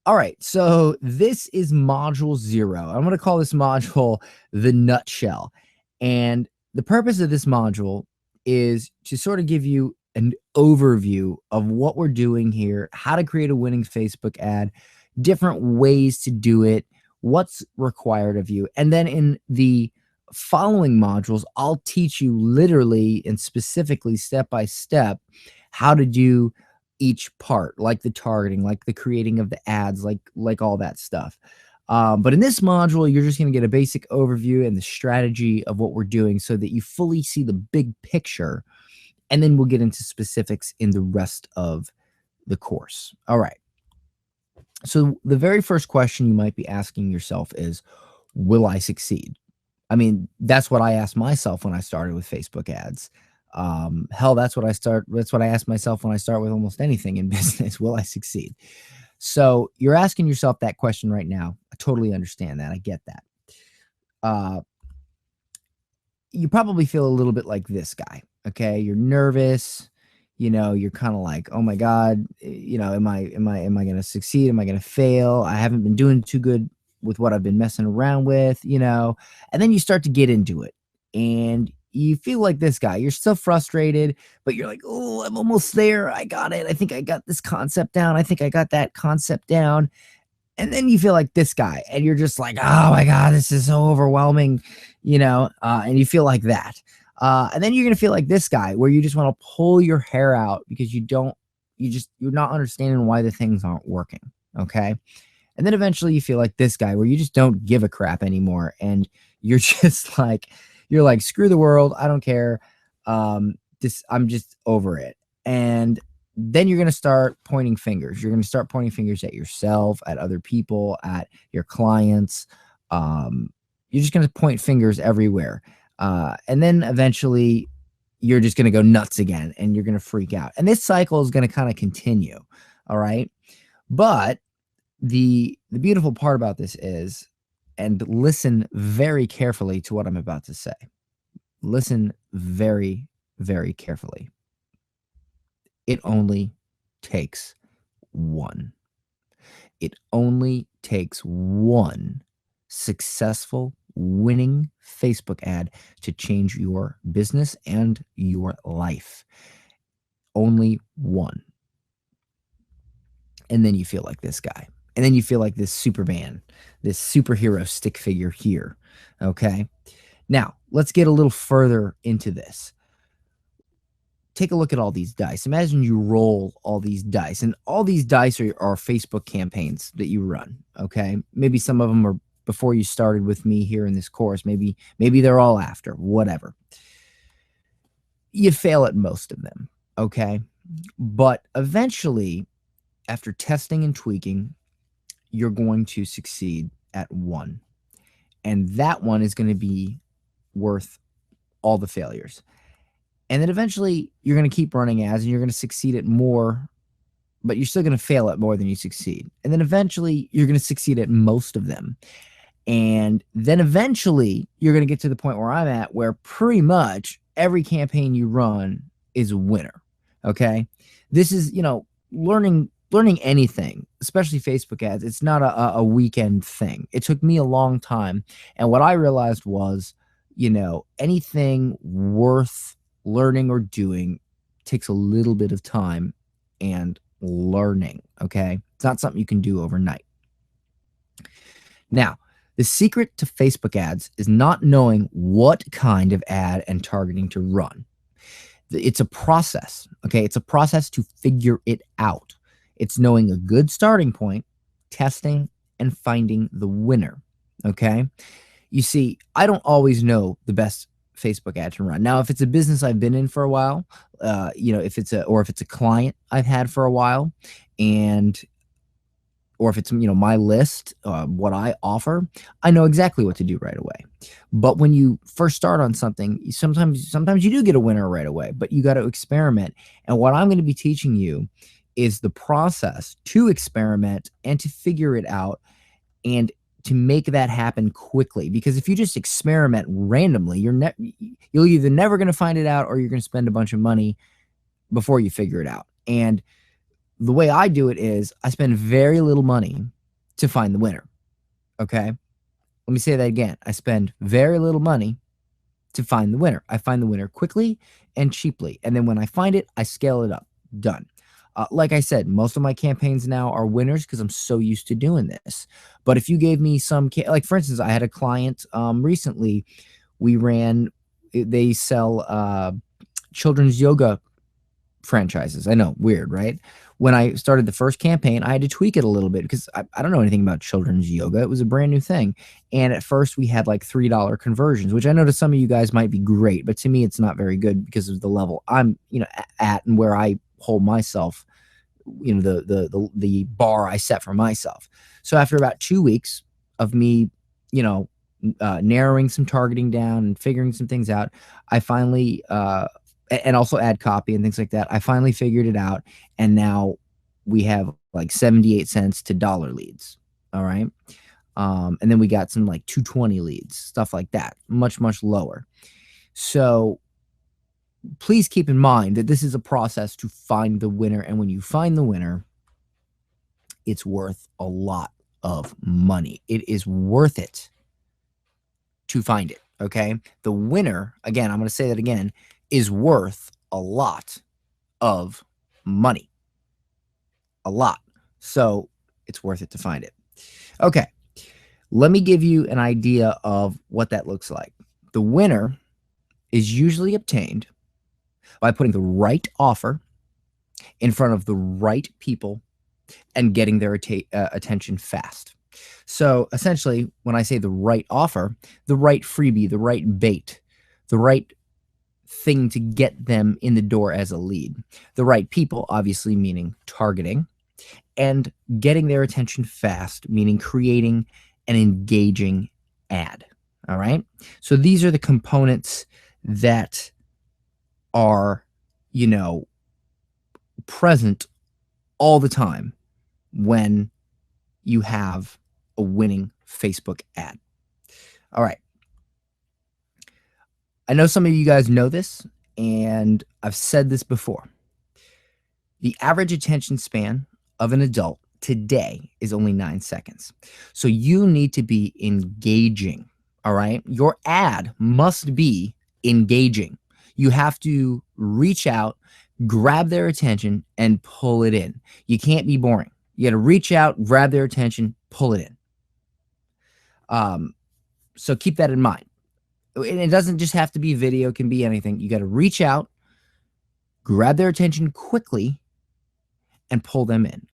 All right, so this is module 0. I'm going to call this module the nutshell. And the purpose of this module is to sort of give you an overview of what we're doing here, how to create a winning Facebook ad, different ways to do it, what's required of you. And then in the following modules, I'll teach you literally and specifically step by step how to do each part, like the targeting, like the creating of the ads, like all that stuff. But in this module, you're just going to get a basic overview and the strategy of what we're doing so that you fully see the big picture. And then we'll get into specifics in the rest of the course. All right. So the very first question you might be asking yourself is, will I succeed? I mean, that's what I asked myself when I started with Facebook ads. Hell, that's what I ask myself when I start with almost anything in business. Will I succeed? So you're asking yourself that question right now. I totally understand that. I get that. You probably feel a little bit like this guy. Okay. You're nervous. You're kind of like, oh my God, am I going to succeed? Am I going to fail? I haven't been doing too good with what I've been messing around with, and then you start to get into it and you feel like this guy. You're still frustrated, but you're like, oh, I'm almost there. I got it. I think I got this concept down. I think I got that concept down. And then you feel like this guy and you're just like, oh my God, this is so overwhelming, and you feel like that. And then you're going to feel like this guy where you just want to pull your hair out because you're not understanding why the things aren't working. Okay. And then eventually you feel like this guy where you just don't give a crap anymore. And you're just like, screw the world. I don't care. I'm just over it. And then you're going to start pointing fingers. You're going to start pointing fingers at yourself, at other people, at your clients. You're just going to point fingers everywhere. And then eventually you're just going to go nuts again and you're going to freak out. And this cycle is going to kind of continue. All right. But the beautiful part about this is, and listen very carefully to what I'm about to say. Listen very, very carefully. It only takes one. It only takes one successful, winning Facebook ad to change your business and your life. Only one. And then you feel like this guy. And then you feel like this Superman, this superhero stick figure here. Okay. Now, let's get a little further into this. Take a look at all these dice. Imagine you roll all these dice, and all these dice are Facebook campaigns that you run. Okay. Maybe some of them are before you started with me here in this course. Maybe they're all after, whatever. You fail at most of them. Okay. But eventually, after testing and tweaking, you're going to succeed at one. And that one is going to be worth all the failures. And then eventually you're going to keep running ads and you're going to succeed at more, but you're still going to fail at more than you succeed. And then eventually you're going to succeed at most of them. And then eventually you're going to get to the point where I'm at, where pretty much every campaign you run is a winner. Okay. This is, learning anything, especially Facebook ads. It's not a weekend thing. It took me a long time. And what I realized was, anything worth learning or doing takes a little bit of time and learning. Okay. It's not something you can do overnight. Now, the secret to Facebook ads is not knowing what kind of ad and targeting to run. It's a process. Okay. It's a process to figure it out. It's knowing a good starting point, testing, and finding the winner. Okay. You see, I don't always know the best Facebook ad to run. Now, if it's a business I've been in for a while, if it's a client I've had for a while, or if it's, my list, what I offer, I know exactly what to do right away. But when you first start on something, sometimes you do get a winner right away, but you got to experiment. And what I'm going to be teaching you is the process to experiment and to figure it out and to make that happen quickly. Because if you just experiment randomly, you're either never going to find it out or you're going to spend a bunch of money before you figure it out. And the way I do it is I spend very little money to find the winner. Okay. Let me say that again. I spend very little money to find the winner. I find the winner quickly and cheaply. And then when I find it, I scale it up. Done. Like I said, most of my campaigns now are winners because I'm so used to doing this. But if you gave me some, like for instance, I had a client recently. We ran, they sell children's yoga franchises. I know, weird, right? When I started the first campaign, I had to tweak it a little bit because I don't know anything about children's yoga. It was a brand new thing. And at first, we had like $3 conversions, which I know to some of you guys might be great, but to me, it's not very good because of the level I'm, at and where I hold myself, the bar I set for myself. So after about 2 weeks of me, narrowing some targeting down and figuring some things out, I finally and also add copy and things like that. I finally figured it out, and now we have like 78 cents to dollar leads. All right. And then we got some like 220 leads, stuff like that, much, much lower. So please keep in mind that this is a process to find the winner. And when you find the winner, it's worth a lot of money. It is worth it to find it. Okay. The winner, again, I'm going to say that again, is worth a lot of money. A lot. So it's worth it to find it. Okay. Let me give you an idea of what that looks like. The winner is usually obtained by putting the right offer in front of the right people and getting their attention fast. So essentially, when I say the right offer, the right freebie, the right bait, the right thing to get them in the door as a lead, the right people, obviously meaning targeting, and getting their attention fast, meaning creating an engaging ad. All right. So these are the components that are, present all the time when you have a winning Facebook ad. All right. I know some of you guys know this, and I've said this before. The average attention span of an adult today is only 9 seconds. So you need to be engaging. All right. Your ad must be engaging. You have to reach out, grab their attention, and pull it in. You can't be boring. You got to reach out, grab their attention, pull it in. So keep that in mind. And it doesn't just have to be video, it can be anything. You got to reach out, grab their attention quickly, and pull them in.